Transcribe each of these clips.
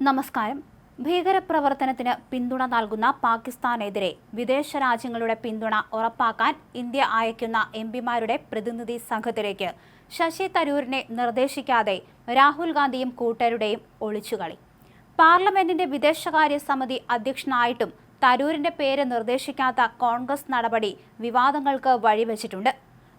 നമസ്കാരം. ഭീകരപ്രവർത്തനത്തിന് പിന്തുണ നൽകുന്ന പാകിസ്ഥാനെതിരെ വിദേശ രാജ്യങ്ങളുടെ പിന്തുണ ഉറപ്പാക്കാൻ ഇന്ത്യ അയക്കുന്ന എംപിമാരുടെ പ്രതിനിധി സംഘത്തിലേക്ക് ശശി തരൂരിനെ നിർദ്ദേശിക്കാതെ രാഹുൽ ഗാന്ധിയും കൂട്ടരുടെയും ഒളിച്ചുകളി. പാർലമെന്റിന്റെ വിദേശകാര്യ സമിതി അധ്യക്ഷനായിട്ടും തരൂരിന്റെ പേര് നിർദ്ദേശിക്കാത്ത കോൺഗ്രസ് നടപടി വിവാദങ്ങൾക്ക് വഴിവെച്ചിട്ടുണ്ട്.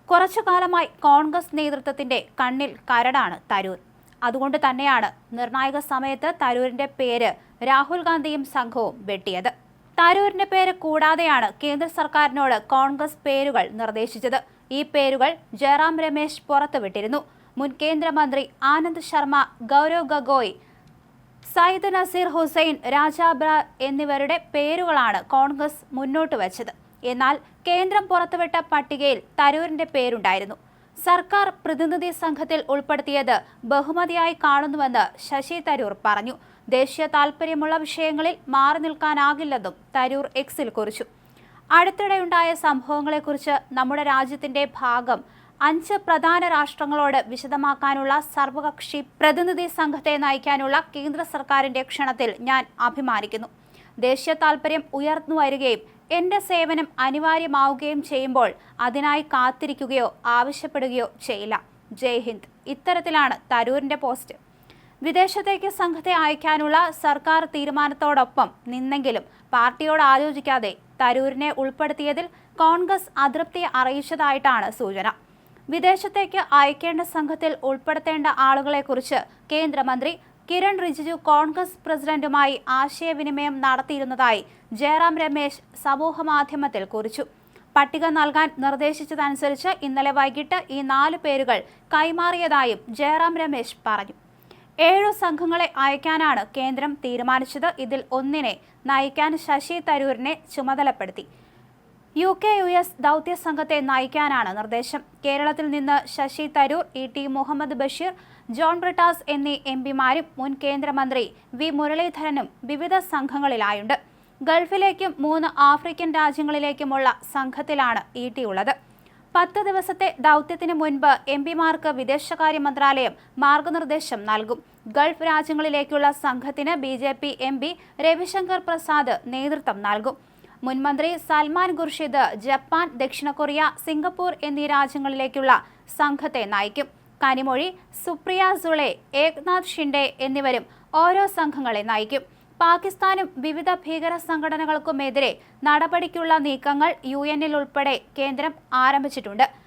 കുറച്ചുകാലമായി കോൺഗ്രസ് നേതൃത്വത്തിന്റെ കണ്ണിൽ കരടാണ് തരൂർ. അതുകൊണ്ട് തന്നെയാണ് നിർണായക സമയത്ത് തരൂരിന്റെ പേര് രാഹുൽ ഗാന്ധിയും സംഘവും വെട്ടിയത്. തരൂരിന്റെ പേര് കൂടാതെയാണ് കേന്ദ്ര സർക്കാരിനോട് കോൺഗ്രസ് പേരുകൾ നിർദ്ദേശിച്ചത്. ഈ പേരുകൾ ജയറാം രമേശ് പുറത്തുവിട്ടിരുന്നു. മുൻ കേന്ദ്രമന്ത്രി ആനന്ദ് ശർമ്മ, ഗൗരവ് ഗഗോയ്, സയ്യിദ് നസീർ ഹുസൈൻ, രാജാ ബ്രാർ എന്നിവരുടെ പേരുകളാണ് കോൺഗ്രസ് മുന്നോട്ട് വച്ചത്. എന്നാൽ കേന്ദ്രം പുറത്തുവിട്ട പട്ടികയിൽ തരൂരിന്റെ പേരുണ്ടായിരുന്നു. സർക്കാർ പ്രതിനിധി സംഘത്തിൽ ഉൾപ്പെടുത്തിയത് ബഹുമതിയായി കാണുന്നുവെന്ന് ശശി തരൂർ പറഞ്ഞു. ദേശീയ താൽപര്യമുള്ള വിഷയങ്ങളിൽ മാറി നിൽക്കാനാകില്ലെന്നും തരൂർ എക്സിൽ കുറിച്ചു. അടുത്തിടെയുണ്ടായ സംഭവങ്ങളെക്കുറിച്ച് നമ്മുടെ രാജ്യത്തിന്റെ ഭാഗം 5 പ്രധാന രാഷ്ട്രങ്ങളോട് വിശദമാക്കാനുള്ള സർവകക്ഷി പ്രതിനിധി സംഘത്തെ നയിക്കാനുള്ള കേന്ദ്ര സർക്കാരിന്റെ ക്ഷണത്തിൽ ഞാൻ അഭിമാനിക്കുന്നു. ദേശീയ താൽപര്യം ഉയർന്നു വരികയും എന്റെ സേവനം അനിവാര്യമാവുകയും ചെയ്യുമ്പോൾ അതിനായി കാത്തിരിക്കുകയോ ആവശ്യപ്പെടുകയോ ചെയ്യില്ല. ജയ് ഹിന്ദ്. ഇത്തരത്തിലാണ് തരൂരിന്റെ പോസ്റ്റ്. വിദേശത്തേക്ക് സംഘത്തെ അയക്കാനുള്ള സർക്കാർ തീരുമാനത്തോടൊപ്പം നിന്നെങ്കിലും പാർട്ടിയോട് ആലോചിക്കാതെ തരൂരിനെ ഉൾപ്പെടുത്തിയതിൽ കോൺഗ്രസ് അതൃപ്തി അറിയിച്ചതായിട്ടാണ് സൂചന. വിദേശത്തേക്ക് അയക്കേണ്ട സംഘത്തിൽ ഉൾപ്പെടുത്തേണ്ട ആളുകളെക്കുറിച്ച് കേന്ദ്രമന്ത്രി കിരൺ റിജിജു കോൺഗ്രസ് പ്രസിഡന്റുമായി ആശയവിനിമയം നടത്തിയിരുന്നതായി ജയറാം രമേശ് സമൂഹമാധ്യമത്തിൽ കുറിച്ചു. പട്ടിക നൽകാൻ നിർദ്ദേശിച്ചതനുസരിച്ച് ഇന്നലെ വൈകിട്ട് ഈ 4 പേരുകൾ കൈമാറിയതായും ജയറാം രമേശ് പറഞ്ഞു. 7 സംഘങ്ങളെ അയക്കാനാണ് കേന്ദ്രം തീരുമാനിച്ചത്. ഇതിൽ 1 നയിക്കാൻ ശശി തരൂരിനെ ചുമതലപ്പെടുത്തി. UK-US ദൗത്യ സംഘത്തെ നയിക്കാനാണ് നിർദ്ദേശം. കേരളത്തിൽ നിന്ന് ശശി തരൂർ, ET മുഹമ്മദ് ബഷീർ, ജോൺ ബ്രിട്ടാസ് എന്നീ എംപിമാരും മുൻ കേന്ദ്രമന്ത്രി വി മുരളീധരനും വിവിധ സംഘങ്ങളിലായുണ്ട്. ഗൾഫിലേക്കും 3 ആഫ്രിക്കൻ രാജ്യങ്ങളിലേക്കുമുള്ള സംഘത്തിലാണ് ET ഉള്ളത്. 10 ദിവസത്തെ ദൗത്യത്തിന് മുൻപ് എംപിമാർക്ക് വിദേശകാര്യ മന്ത്രാലയം മാർഗനിർദ്ദേശം നൽകും. ഗൾഫ് രാജ്യങ്ങളിലേക്കുള്ള സംഘത്തിന് BJP MP രവിശങ്കർ പ്രസാദ് നേതൃത്വം നൽകും. മുൻമന്ത്രി സൽമാൻ ഖുർഷിദ് ജപ്പാൻ, ദക്ഷിണ കൊറിയ, സിംഗപ്പൂർ എന്നീ രാജ്യങ്ങളിലേക്കുള്ള സംഘത്തെ നയിക്കും. കനിമൊഴി, സുപ്രിയ സുളെ, ഏക്നാഥ് ഷിൻഡെ എന്നിവരും ഓരോ സംഘങ്ങളെ നയിക്കും. പാകിസ്ഥാനും വിവിധ ഭീകര സംഘടനകൾക്കുമെതിരെ നടപടിക്കുള്ള നീക്കങ്ങൾ UN ഉൾപ്പെടെ കേന്ദ്രം ആരംഭിച്ചിട്ടുണ്ട്.